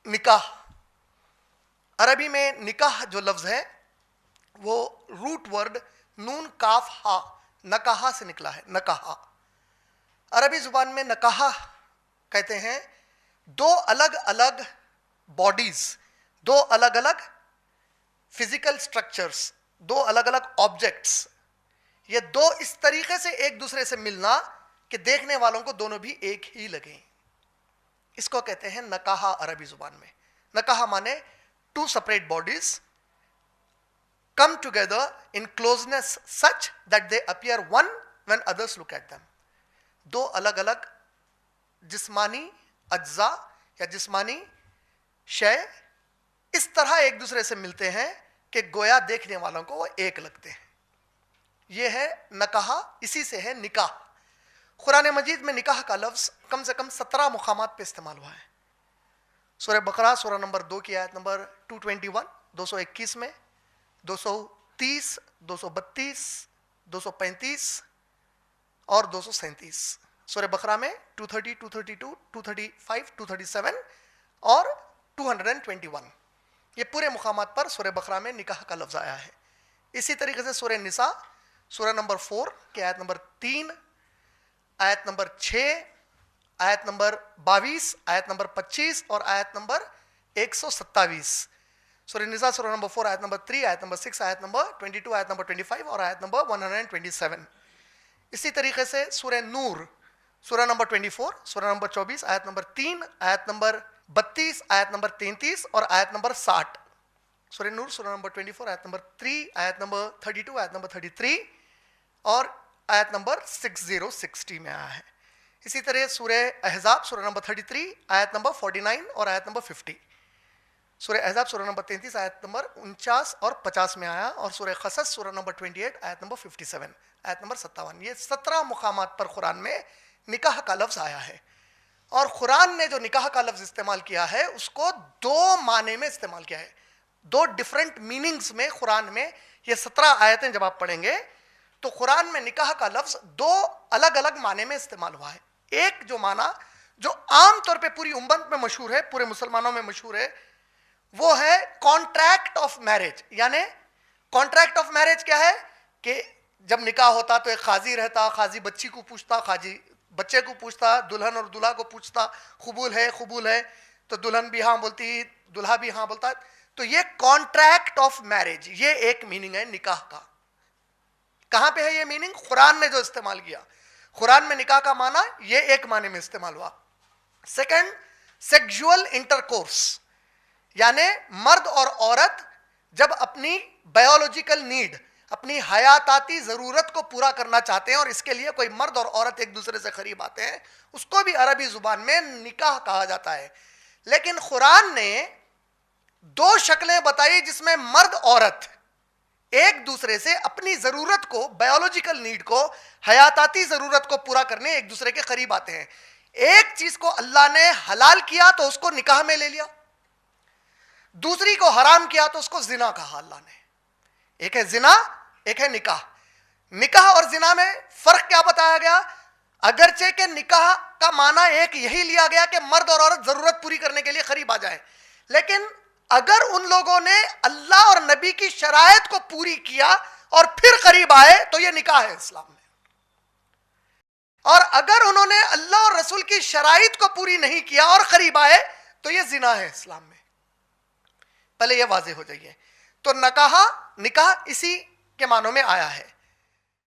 نکاح، عربی میں نکاح جو لفظ ہے وہ روٹ ورڈ نون کاف ہا نکاحا سے نکلا ہے. نکاحا عربی زبان میں نکاحا کہتے ہیں دو الگ الگ باڈیز، دو الگ الگ فزیکل سٹرکچرز، دو الگ الگ آبجیکٹس، یہ دو اس طریقے سے ایک دوسرے سے ملنا کہ دیکھنے والوں کو دونوں بھی ایک ہی لگیں، اس کو کہتے ہیں نکاحا عربی زبان میں. نکاحا مانے two separate bodies come together in closeness such that they appear one when others look at them. دو الگ الگ جسمانی اجزاء یا جسمانی شے اس طرح ایک دوسرے سے ملتے ہیں کہ گویا دیکھنے والوں کو وہ ایک لگتے ہیں. یہ ہے نکاح، اسی سے ہے نکاح. قرآن مجید میں نکاح کا لفظ کم سے کم 17 مقامات پہ استعمال ہوا ہے. سورہ بقرہ سورہ نمبر 2 کی آیت نمبر 221 221 میں، 230 232 235 اور 237. سورہ بقرہ میں 230 232 235 237 اور 221. یہ پورے مقامات پر سورہ بقرہ میں نکاح کا لفظ آیا ہے. اسی طریقے سے سورہ نساء سورہ نمبر 4 کی آیت نمبر 3، آیت نمبر 6، آیت نمبر 22، آیت نمبر 25 اور آیت نمبر 127. سورہ نساء سورہ نمبر 4 آیت نمبر 3، آیت نمبر 6، آیت نمبر 22، آیت نمبر 25 اور آیت نمبر 127. اسی طریقے سے سورہ نور سورہ نمبر 24، سورہ نمبر 24، آیت نمبر 3، آیت نمبر 32، آیت نمبر 33 اور آیت نمبر 60. سورہ نور سورہ نمبر 24، آیت نمبر 3، آیت نمبر 32، آیت نمبر 33 اور آیت نمبر 60 میں آیا ہے. اسی طرح سورہ احزاب سورہ نمبر 33، آیت نمبر 49 اور آیت نمبر 50. سورہ احزاب سورہ نمبر 33 آیت نمبر 49 اور 50 میں آیا، اور سورہ قصص سورہ نمبر 28 آیت نمبر 57، آیت نمبر 57. یہ 17 مقامات پر قرآن میں نکاح کا لفظ آیا ہے. اور قرآن نے جو نکاح کا لفظ استعمال کیا ہے اس کو دو معنی میں استعمال کیا ہے، دو ڈیفرنٹ میننگز میں. قرآن میں یہ 17 آیتیں جب آپ پڑھیں گے تو قرآن میں نکاح کا لفظ دو الگ الگ معنی میں استعمال ہوا ہے. ایک جو معنی جو عام طور پہ پوری امت میں مشہور ہے، پورے مسلمانوں میں مشہور ہے، وہ ہے کانٹریکٹ آف میرج. یعنی کانٹریکٹ آف میرج کیا ہے کہ جب نکاح ہوتا تو ایک قاضی رہتا، قاضی بچی کو پوچھتا، قاضی بچے کو پوچھتا، دلہن اور دلہا کو پوچھتا قبول ہے تو دلہن بھی ہاں بولتی، دلہا بھی ہاں بولتا. تو یہ کانٹریکٹ آف میرج، یہ ایک میننگ ہے نکاح کا. کہاں پہ ہے یہ میننگ؟ قرآن نے جو استعمال کیا. قرآن میں نکاح کا معنی یہ ایک معنی میں استعمال ہوا. سیکنڈ، سیکسول انٹرکورس، یعنی مرد اور عورت جب اپنی بایولوجیکل نیڈ، اپنی حیاتاتی ضرورت کو پورا کرنا چاہتے ہیں اور اس کے لیے کوئی مرد اور عورت ایک دوسرے سے قریب آتے ہیں، اس کو بھی عربی زبان میں نکاح کہا جاتا ہے. لیکن قرآن نے دو شکلیں بتائی جس میں مرد عورت ایک دوسرے سے اپنی ضرورت کو، بایولوجیکل نیڈ کو، حیاتاتی ضرورت کو پورا کرنے ایک دوسرے کے قریب آتے ہیں. ایک چیز کو اللہ نے حلال کیا تو اس کو نکاح میں لے لیا، دوسری کو حرام کیا تو اس کو زنا کہا اللہ نے. ایک ہے زنا، ایک ہے نکاح. نکاح اور زنا میں فرق کیا بتایا گیا؟ اگرچہ کہ نکاح کا معنی ایک یہی لیا گیا کہ مرد اور عورت ضرورت پوری کرنے کے لیے قریب آ جائیں، لیکن اگر ان لوگوں نے اللہ اور نبی کی شرائط کو پوری کیا اور پھر قریب آئے تو یہ نکاح ہے اسلام میں. اور اگر انہوں نے اللہ اور رسول کی شرائط کو پوری نہیں کیا اور قریب آئے تو یہ زنا ہے اسلام میں. پہلے یہ واضح ہو جائیے. تو نکاح اسی کے معنوں میں آیا ہے.